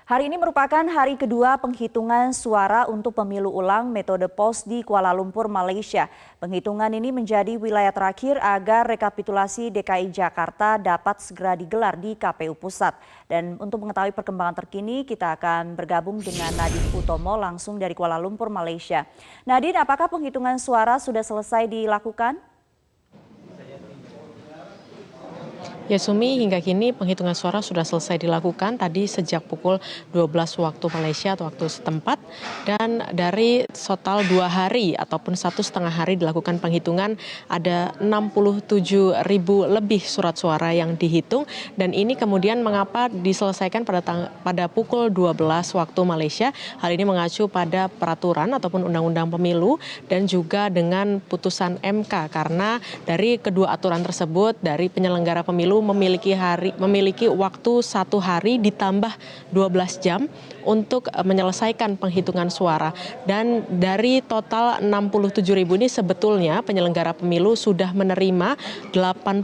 Hari ini merupakan hari kedua penghitungan suara untuk pemilu ulang metode pos di Kuala Lumpur, Malaysia. Penghitungan ini menjadi wilayah terakhir agar rekapitulasi DKI Jakarta dapat segera digelar di KPU Pusat. Dan untuk mengetahui perkembangan terkini, kita akan bergabung dengan Nadine Utomo langsung dari Kuala Lumpur, Malaysia. Nadine, apakah penghitungan suara sudah selesai dilakukan? Ya Sumi, hingga kini penghitungan suara sudah selesai dilakukan tadi sejak pukul 12 waktu Malaysia atau waktu setempat, dan dari total 2 hari ataupun 1,5 hari dilakukan penghitungan ada 67.000 lebih surat suara yang dihitung, dan ini kemudian mengapa diselesaikan pada pukul 12 waktu Malaysia. Hal ini mengacu pada peraturan ataupun undang-undang pemilu dan juga dengan putusan MK, karena dari kedua aturan tersebut dari penyelenggara pemilu memiliki waktu 1 hari ditambah 12 jam untuk menyelesaikan penghitungan suara. Dan dari total 67.000 ini sebetulnya penyelenggara pemilu sudah menerima 85.000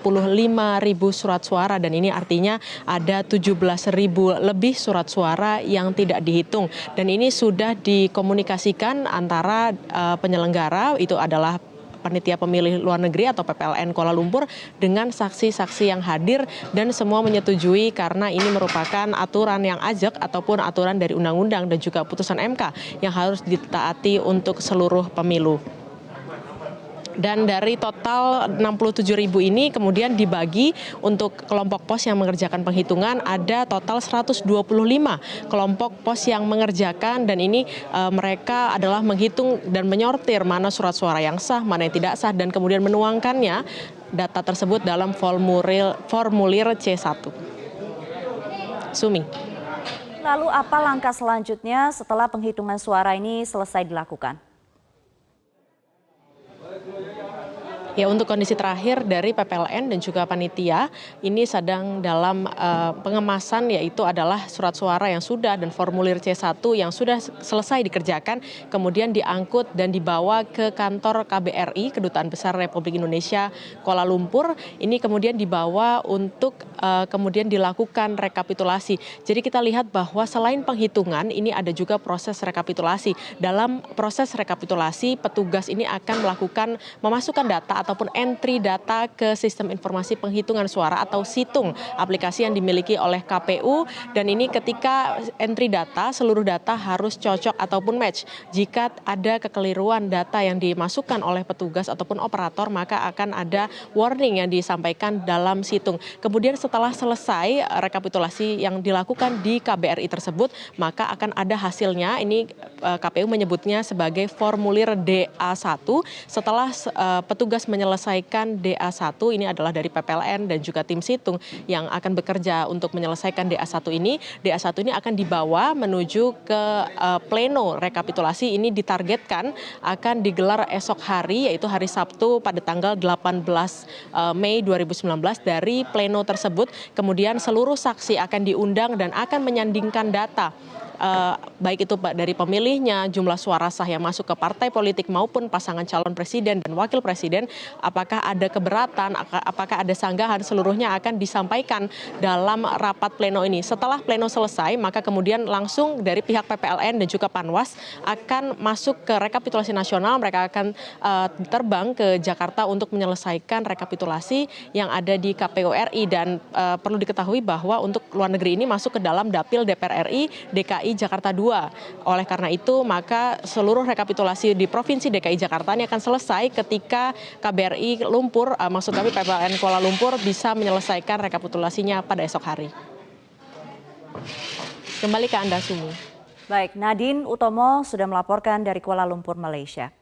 surat suara, dan ini artinya ada 17.000 lebih surat suara yang tidak dihitung. Dan ini sudah dikomunikasikan antara penyelenggara, itu adalah Panitia Pemilih Luar Negeri atau PPLN Kuala Lumpur, dengan saksi-saksi yang hadir, dan semua menyetujui karena ini merupakan aturan yang ajak ataupun aturan dari undang-undang dan juga putusan MK yang harus ditaati untuk seluruh pemilu. Dan dari total 67.000 ini kemudian dibagi untuk kelompok pos yang mengerjakan penghitungan, ada total 125 kelompok pos yang mengerjakan, dan ini mereka adalah menghitung dan menyortir mana surat suara yang sah, mana yang tidak sah, dan kemudian menuangkannya data tersebut dalam formulir C1. Sumi. Lalu apa langkah selanjutnya setelah penghitungan suara ini selesai dilakukan? Ya, untuk kondisi terakhir dari PPLN dan juga panitia ini sedang dalam pengemasan, yaitu adalah surat suara yang sudah dan formulir C1 yang sudah selesai dikerjakan, kemudian diangkut dan dibawa ke kantor KBRI, Kedutaan Besar Republik Indonesia Kuala Lumpur. Ini kemudian dibawa untuk kemudian dilakukan rekapitulasi. Jadi kita lihat bahwa selain penghitungan, ini ada juga proses rekapitulasi. Dalam proses rekapitulasi, petugas ini akan memasukkan data ataupun entry data ke sistem informasi penghitungan suara atau situng, aplikasi yang dimiliki oleh KPU, dan ini ketika entry data, seluruh data harus cocok ataupun match. Jika ada kekeliruan data yang dimasukkan oleh petugas ataupun operator, maka akan ada warning yang disampaikan dalam situng. Kemudian setelah selesai rekapitulasi yang dilakukan di KBRI tersebut, maka akan ada hasilnya. Ini KPU menyebutnya sebagai formulir DA1. Setelah petugas menyelesaikan DA1, ini adalah dari PPLN dan juga tim situng yang akan bekerja untuk menyelesaikan DA1 ini. DA1 ini akan dibawa menuju ke pleno rekapitulasi. Ini ditargetkan akan digelar esok hari, yaitu hari Sabtu pada tanggal 18 Mei 2019. Dari pleno tersebut, kemudian seluruh saksi akan diundang dan akan menyandingkan data, baik itu dari pemilihnya, jumlah suara sah yang masuk ke partai politik maupun pasangan calon presiden dan wakil presiden, apakah ada keberatan, apakah ada sanggahan, seluruhnya akan disampaikan dalam rapat pleno ini. Setelah pleno selesai, maka kemudian langsung dari pihak PPLN dan juga Panwas akan masuk ke rekapitulasi nasional. Mereka akan terbang ke Jakarta untuk menyelesaikan rekapitulasi yang ada di KPU RI, dan perlu diketahui bahwa untuk luar negeri ini masuk ke dalam Dapil DPR RI DKI Jakarta 2. Oleh karena itu, maka seluruh rekapitulasi di Provinsi DKI Jakarta ini akan selesai ketika KBRI Lumpur, maksud kami PPLN Kuala Lumpur, bisa menyelesaikan rekapitulasinya pada esok hari. Kembali ke Anda, Sumi. Baik, Nadine Utomo sudah melaporkan dari Kuala Lumpur, Malaysia.